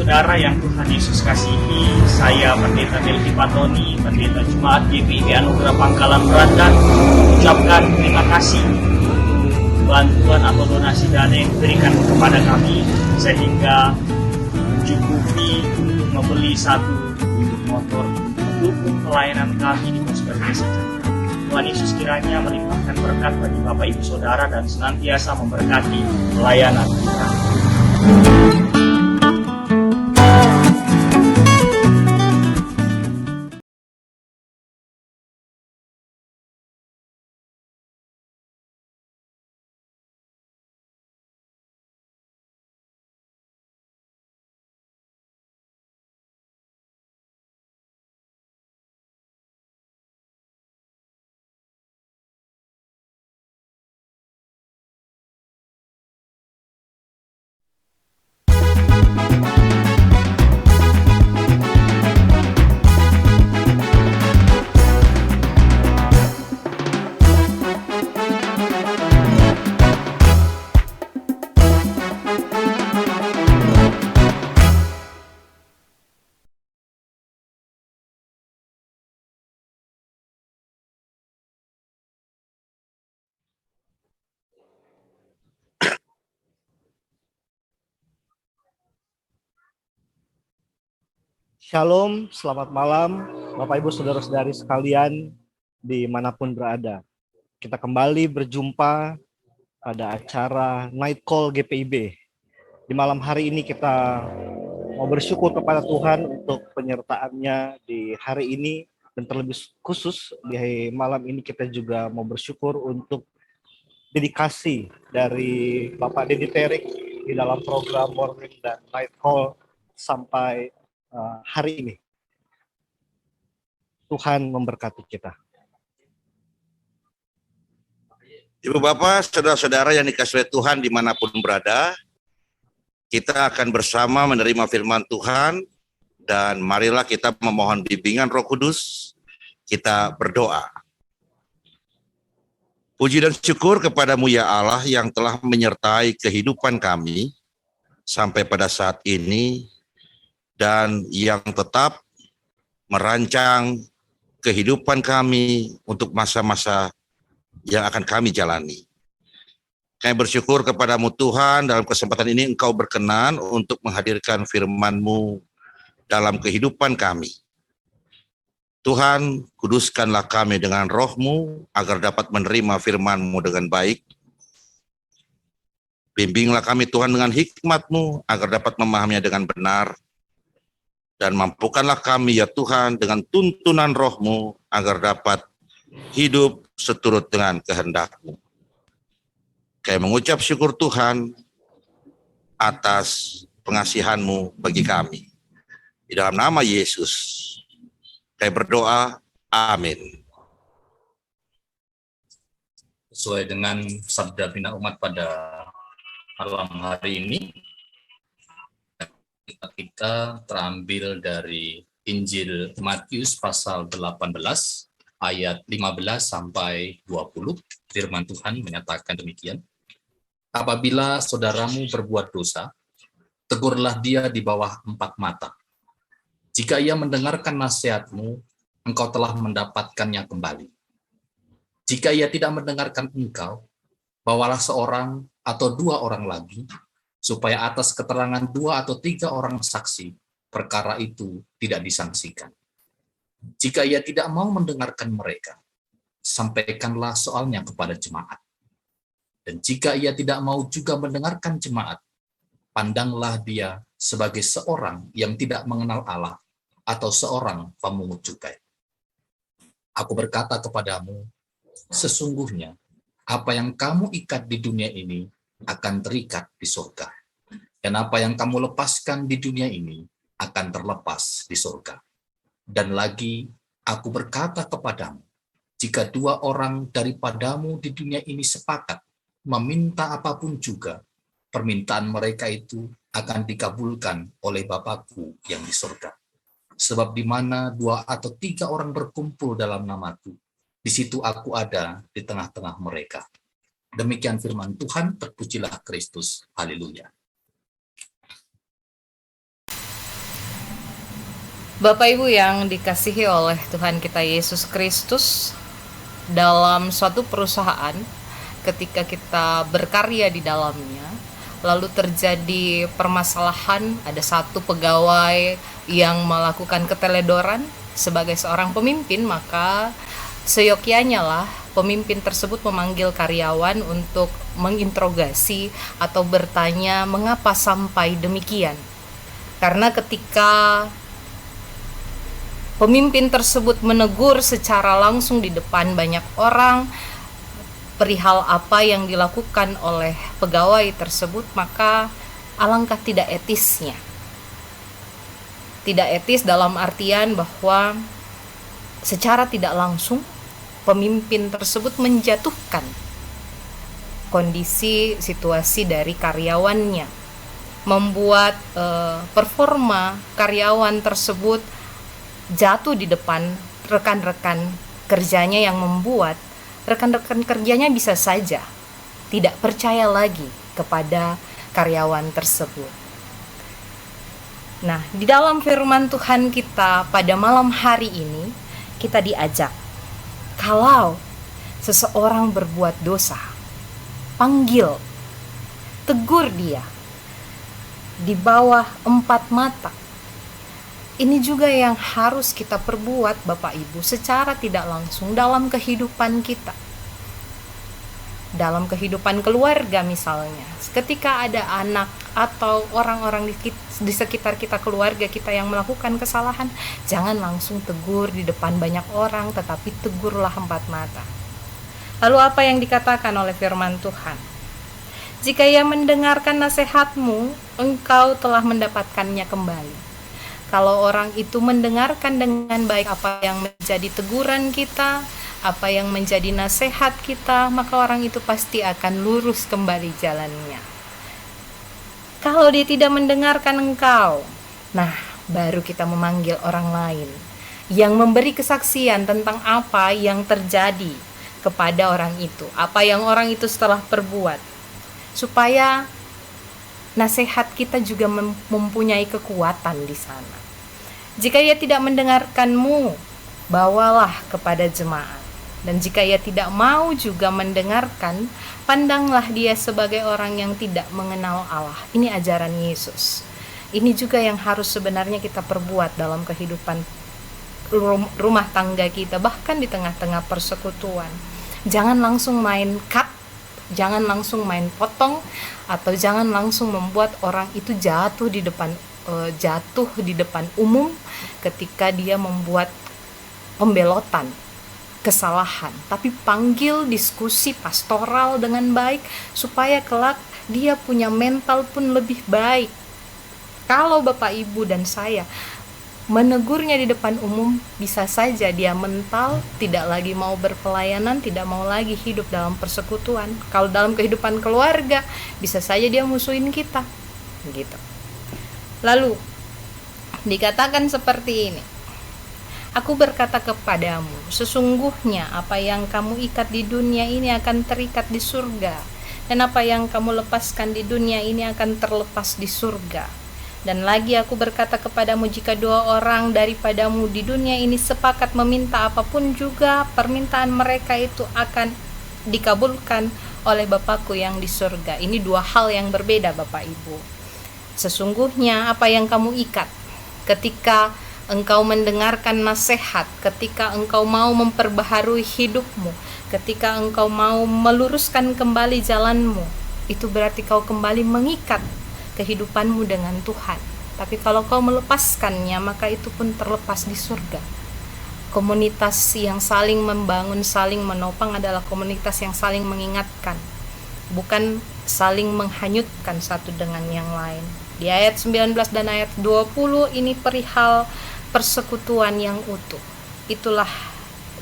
saudara yang Tuhan Yesus kasihi, saya Pendeta Delvi Patoni, Pendeta Jemaat GPIB Anugerah Pangkalan Berandan, ucapkan terima kasih bantuan atau donasi dana yang diberikan kepada kami sehingga mencukupi membeli satu unit motor mendukung pelayanan kami di Posko Desa Sejahtera. Tuhan Yesus kiranya melimpahkan berkat bagi Bapak Ibu Saudara dan senantiasa memberkati pelayanan kita. Shalom, selamat malam Bapak Ibu Saudara-saudari sekalian dimanapun berada. Kita kembali berjumpa pada acara Night Call GPIB. Di malam hari ini kita mau bersyukur kepada Tuhan untuk penyertaannya di hari ini. Dan terlebih khusus di malam ini kita juga mau bersyukur untuk dedikasi dari Bapak Dedi Terik di dalam program Morning dan Night Call sampai hari ini. Tuhan memberkati kita. Ibu Bapak, saudara-saudara yang dikasihi Tuhan dimanapun berada, kita akan bersama menerima firman Tuhan dan marilah kita memohon bimbingan Roh Kudus. Kita berdoa. Puji dan syukur kepadamu ya Allah yang telah menyertai kehidupan kami sampai pada saat ini, dan yang tetap merancang kehidupan kami untuk masa-masa yang akan kami jalani. Kami bersyukur kepadamu Tuhan, dalam kesempatan ini Engkau berkenan untuk menghadirkan firman-Mu dalam kehidupan kami. Tuhan, kuduskanlah kami dengan Roh-Mu agar dapat menerima firman-Mu dengan baik. Bimbinglah kami Tuhan dengan hikmat-Mu agar dapat memahaminya dengan benar. Dan mampukanlah kami ya Tuhan dengan tuntunan Roh-Mu agar dapat hidup seturut dengan kehendak-Mu. Kami mengucap syukur Tuhan atas pengasihan-Mu bagi kami. Di dalam nama Yesus, kami berdoa, amin. Sesuai dengan sabda bina umat pada malam hari ini, kita terambil dari Injil Matius pasal 18 ayat 15 sampai 20. Firman Tuhan menyatakan demikian. Apabila saudaramu berbuat dosa, tegurlah dia di bawah 4 mata. Jika ia mendengarkan nasihatmu, engkau telah mendapatkannya kembali. Jika ia tidak mendengarkan engkau, bawalah seorang atau 2 orang lagi, supaya atas keterangan 2 atau 3 orang saksi, perkara itu tidak disangsikan. Jika ia tidak mau mendengarkan mereka, sampaikanlah soalnya kepada jemaat. Dan jika ia tidak mau juga mendengarkan jemaat, pandanglah dia sebagai seorang yang tidak mengenal Allah atau seorang pemungut cukai. Aku berkata kepadamu, sesungguhnya apa yang kamu ikat di dunia ini akan terikat di surga. Dan apa yang kamu lepaskan di dunia ini akan terlepas di surga. Dan lagi, aku berkata kepadamu, jika 2 orang daripadamu di dunia ini sepakat meminta apapun juga, permintaan mereka itu akan dikabulkan oleh Bapakku yang di surga. Sebab di mana 2 atau 3 orang berkumpul dalam namaku, di situ aku ada di tengah-tengah mereka. Demikian firman Tuhan, terpujilah Kristus. Haleluya. Bapak Ibu yang dikasihi oleh Tuhan kita Yesus Kristus, dalam suatu perusahaan ketika kita berkarya di dalamnya, lalu terjadi permasalahan, ada satu pegawai yang melakukan keteledoran sebagai seorang pemimpin, maka seyogyanya lah pemimpin tersebut memanggil karyawan untuk menginterogasi atau bertanya mengapa sampai demikian. Karena ketika pemimpin tersebut menegur secara langsung di depan banyak orang perihal apa yang dilakukan oleh pegawai tersebut, maka alangkah tidak etisnya. Tidak etis dalam artian bahwa secara tidak langsung pemimpin tersebut menjatuhkan kondisi situasi dari karyawannya, membuat performa karyawan tersebut jatuh di depan rekan-rekan kerjanya, yang membuat rekan-rekan kerjanya bisa saja tidak percaya lagi kepada karyawan tersebut. Nah, di dalam firman Tuhan kita pada malam hari ini, kita diajak, kalau seseorang berbuat dosa, panggil, tegur dia di bawah 4 mata. Ini juga yang harus kita perbuat Bapak Ibu secara tidak langsung dalam kehidupan kita. Dalam kehidupan keluarga misalnya, ketika ada anak atau orang-orang di sekitar kita, keluarga kita yang melakukan kesalahan, jangan langsung tegur di depan banyak orang, tetapi tegurlah 4 mata. Lalu apa yang dikatakan oleh firman Tuhan? Jika ia mendengarkan nasihatmu, engkau telah mendapatkannya kembali. Kalau orang itu mendengarkan dengan baik apa yang menjadi teguran kita, apa yang menjadi nasihat kita, maka orang itu pasti akan lurus kembali jalannya. Kalau dia tidak mendengarkan engkau, nah baru kita memanggil orang lain yang memberi kesaksian tentang apa yang terjadi kepada orang itu, apa yang orang itu setelah perbuat, supaya nasihat kita juga mempunyai kekuatan di sana. Jika ia tidak mendengarkanmu, bawalah kepada jemaat. Dan jika ia tidak mau juga mendengarkan, pandanglah dia sebagai orang yang tidak mengenal Allah. Ini ajaran Yesus. Ini juga yang harus sebenarnya kita perbuat dalam kehidupan rumah tangga kita, bahkan di tengah-tengah persekutuan. Jangan langsung main cut, jangan langsung main potong, atau jangan langsung membuat orang itu jatuh di depan umum ketika dia membuat pembelotan kesalahan, tapi panggil diskusi pastoral dengan baik supaya kelak dia punya mental pun lebih baik. Kalau Bapak Ibu dan saya menegurnya di depan umum, bisa saja dia mental tidak lagi mau berpelayanan, tidak mau lagi hidup dalam persekutuan. Kalau dalam kehidupan keluarga, bisa saja dia musuhin kita gitu. Lalu dikatakan seperti ini, aku berkata kepadamu, sesungguhnya apa yang kamu ikat di dunia ini akan terikat di surga, dan apa yang kamu lepaskan di dunia ini akan terlepas di surga. Dan lagi aku berkata kepadamu, jika 2 orang daripadamu di dunia ini sepakat meminta apapun juga, permintaan mereka itu akan dikabulkan oleh Bapakku yang di surga. Ini 2 hal yang berbeda Bapak Ibu. Sesungguhnya apa yang kamu ikat ketika engkau mendengarkan nasihat, ketika engkau mau memperbaharui hidupmu, ketika engkau mau meluruskan kembali jalanmu, itu berarti kau kembali mengikat kehidupanmu dengan Tuhan. Tapi kalau kau melepaskannya, maka itu pun terlepas di surga. Komunitas yang saling membangun, saling menopang adalah komunitas yang saling mengingatkan, bukan saling menghanyutkan satu dengan yang lain. Di ayat 19 dan ayat 20 ini perihal persekutuan yang utuh. Itulah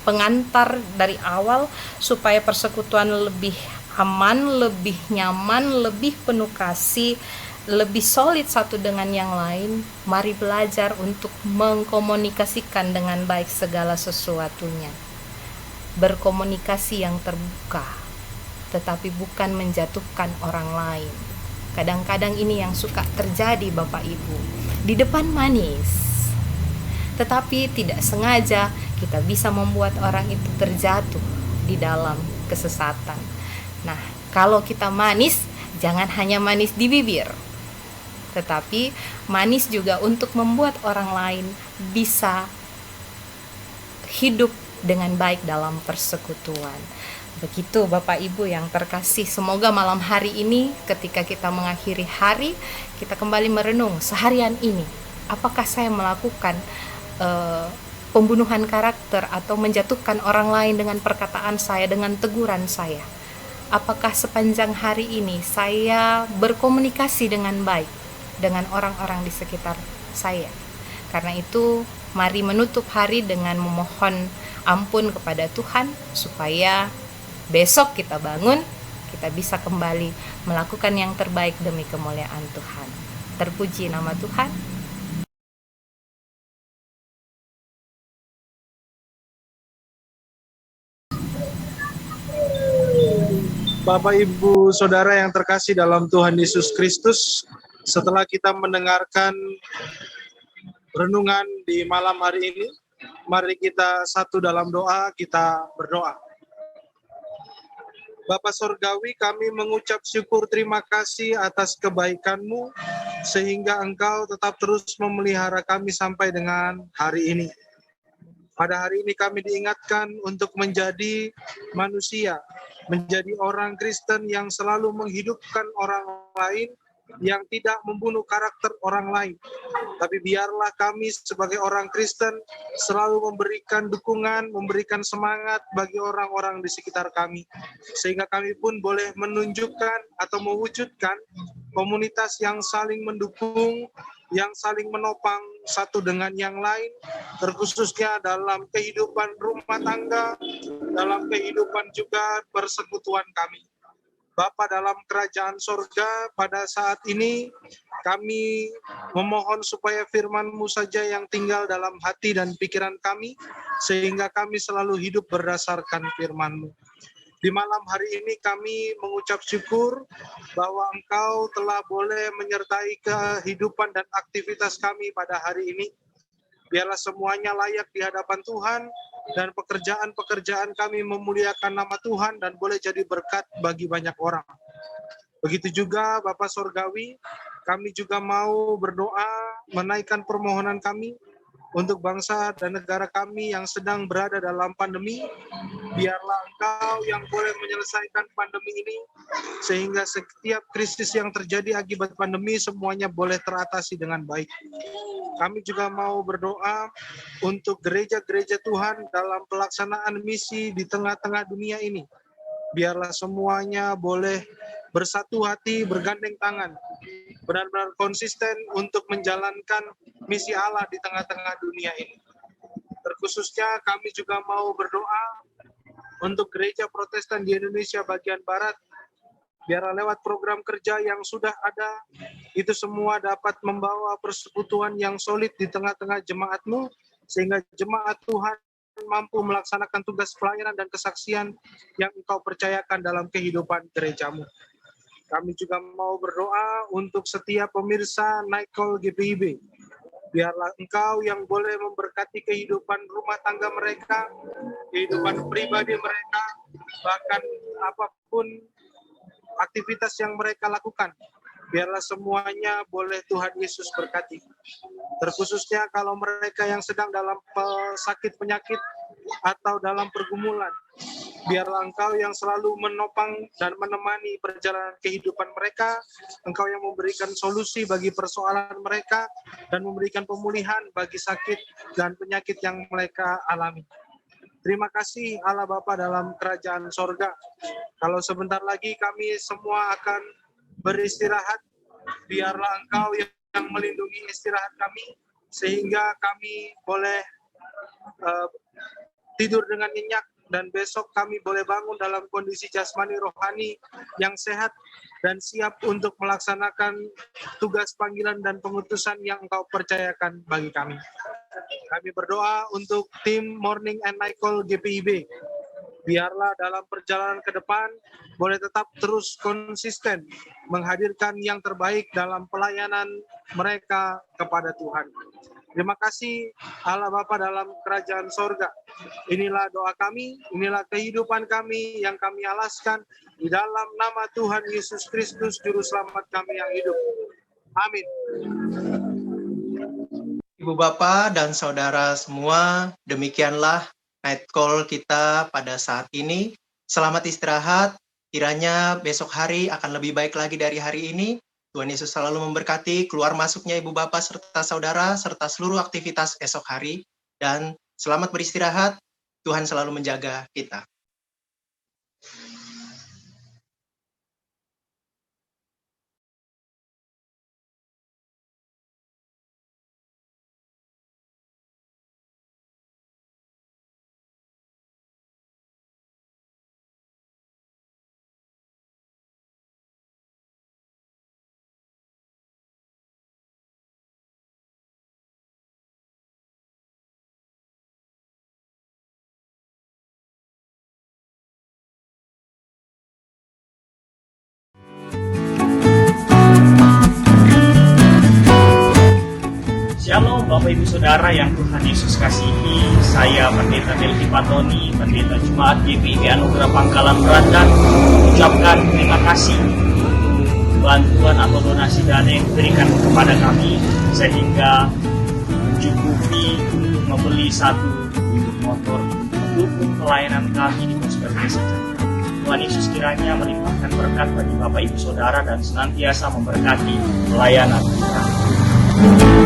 pengantar dari awal supaya persekutuan lebih aman, lebih nyaman, lebih penuh kasih, lebih solid satu dengan yang lain. Mari belajar untuk mengkomunikasikan dengan baik segala sesuatunya. Berkomunikasi yang terbuka, tetapi bukan menjatuhkan orang lain. Kadang-kadang ini yang suka terjadi Bapak Ibu. Di depan manis, tetapi tidak sengaja kita bisa membuat orang itu terjatuh di dalam kesesatan. Nah, kalau kita manis, jangan hanya manis di bibir, tetapi manis juga untuk membuat orang lain bisa hidup dengan baik dalam persekutuan. Begitu Bapak Ibu yang terkasih, semoga malam hari ini ketika kita mengakhiri hari, kita kembali merenung seharian ini, apakah saya melakukan pembunuhan karakter atau menjatuhkan orang lain dengan perkataan saya, dengan teguran saya. Apakah sepanjang hari ini saya berkomunikasi dengan baik dengan orang-orang di sekitar saya? Karena itu, mari menutup hari dengan memohon ampun kepada Tuhan supaya besok kita bangun, kita bisa kembali melakukan yang terbaik demi kemuliaan Tuhan. Terpuji nama Tuhan. Bapak, Ibu, Saudara yang terkasih dalam Tuhan Yesus Kristus, setelah kita mendengarkan renungan di malam hari ini, mari kita satu dalam doa, kita berdoa. Bapa Sorgawi, kami mengucap syukur terima kasih atas kebaikan-Mu, sehingga Engkau tetap terus memelihara kami sampai dengan hari ini. Pada hari ini kami diingatkan untuk menjadi manusia, menjadi orang Kristen yang selalu menghidupkan orang lain, yang tidak membunuh karakter orang lain. Tapi biarlah kami sebagai orang Kristen selalu memberikan dukungan, memberikan semangat bagi orang-orang di sekitar kami. Sehingga kami pun boleh menunjukkan atau mewujudkan komunitas yang saling mendukung, yang saling menopang satu dengan yang lain, terkhususnya dalam kehidupan rumah tangga, dalam kehidupan juga persekutuan kami. Bapa dalam kerajaan sorga, pada saat ini kami memohon supaya firman-Mu saja yang tinggal dalam hati dan pikiran kami, sehingga kami selalu hidup berdasarkan firman-Mu. Di malam hari ini kami mengucap syukur bahwa Engkau telah boleh menyertai kehidupan dan aktivitas kami pada hari ini. Biarlah semuanya layak di hadapan Tuhan, dan pekerjaan-pekerjaan kami memuliakan nama Tuhan dan boleh jadi berkat bagi banyak orang. Begitu juga Bapak Sorgawi, kami juga mau berdoa menaikkan permohonan kami untuk bangsa dan negara kami yang sedang berada dalam pandemi. Biarlah Engkau yang boleh menyelesaikan pandemi ini, sehingga setiap krisis yang terjadi akibat pandemi semuanya boleh teratasi dengan baik. Kami juga mau berdoa untuk gereja-gereja Tuhan dalam pelaksanaan misi di tengah-tengah dunia ini. Biarlah semuanya boleh bersatu hati, bergandeng tangan, benar-benar konsisten untuk menjalankan misi Allah di tengah-tengah dunia ini. Terkhususnya kami juga mau berdoa untuk gereja Protestan di Indonesia bagian Barat. Biarlah lewat program kerja yang sudah ada, itu semua dapat membawa persekutuan yang solid di tengah-tengah jemaat-Mu, sehingga jemaat Tuhan mampu melaksanakan tugas pelayanan dan kesaksian yang Engkau percayakan dalam kehidupan gereja-Mu. Kami juga mau berdoa untuk setiap pemirsa Night Call GPIB. Biarlah Engkau yang boleh memberkati kehidupan rumah tangga mereka, kehidupan pribadi mereka, bahkan apapun aktivitas yang mereka lakukan. Biarlah semuanya boleh Tuhan Yesus berkati. Terkhususnya kalau mereka yang sedang dalam sakit penyakit atau dalam pergumulan, biarlah Engkau yang selalu menopang dan menemani perjalanan kehidupan mereka. Engkau yang memberikan solusi bagi persoalan mereka dan memberikan pemulihan bagi sakit dan penyakit yang mereka alami. Terima kasih Allah Bapa dalam kerajaan sorga. Kalau sebentar lagi kami semua akan beristirahat, biarlah Engkau yang melindungi istirahat kami, sehingga kami boleh tidur dengan nyenyak, dan besok kami boleh bangun dalam kondisi jasmani rohani yang sehat dan siap untuk melaksanakan tugas panggilan dan pengutusan yang Engkau percayakan bagi kami. Kami berdoa untuk tim Morning and Night Call GPIB. Biarlah dalam perjalanan ke depan boleh tetap terus konsisten menghadirkan yang terbaik dalam pelayanan mereka kepada Tuhan. Terima kasih Allah Bapa dalam kerajaan sorga. Inilah doa kami, inilah kehidupan kami yang kami alaskan di dalam nama Tuhan Yesus Kristus, Juru Selamat kami yang hidup. Amin. Ibu Bapak dan Saudara semua, demikianlah night call kita pada saat ini. Selamat istirahat, kiranya besok hari akan lebih baik lagi dari hari ini. Tuhan Yesus selalu memberkati keluar masuknya Ibu Bapak serta Saudara, serta seluruh aktivitas esok hari. Dan selamat beristirahat, Tuhan selalu menjaga kita. Shalom Bapak Ibu Saudara yang Tuhan Yesus kasihi. Saya Pendeta Delvi Patoni, Pendeta Jemaat GPIB Anugerah Pangkalan Berandan, ucapkan terima kasih bantuan atau donasi dana yang diberikan kepada kami sehingga mencukupi membeli satu unit motor mendukung pelayanan kami di Prosper Desa Jaya. Tuhan Yesus kiranya melimpahkan berkat bagi Bapak Ibu Saudara dan senantiasa memberkati pelayanan kita.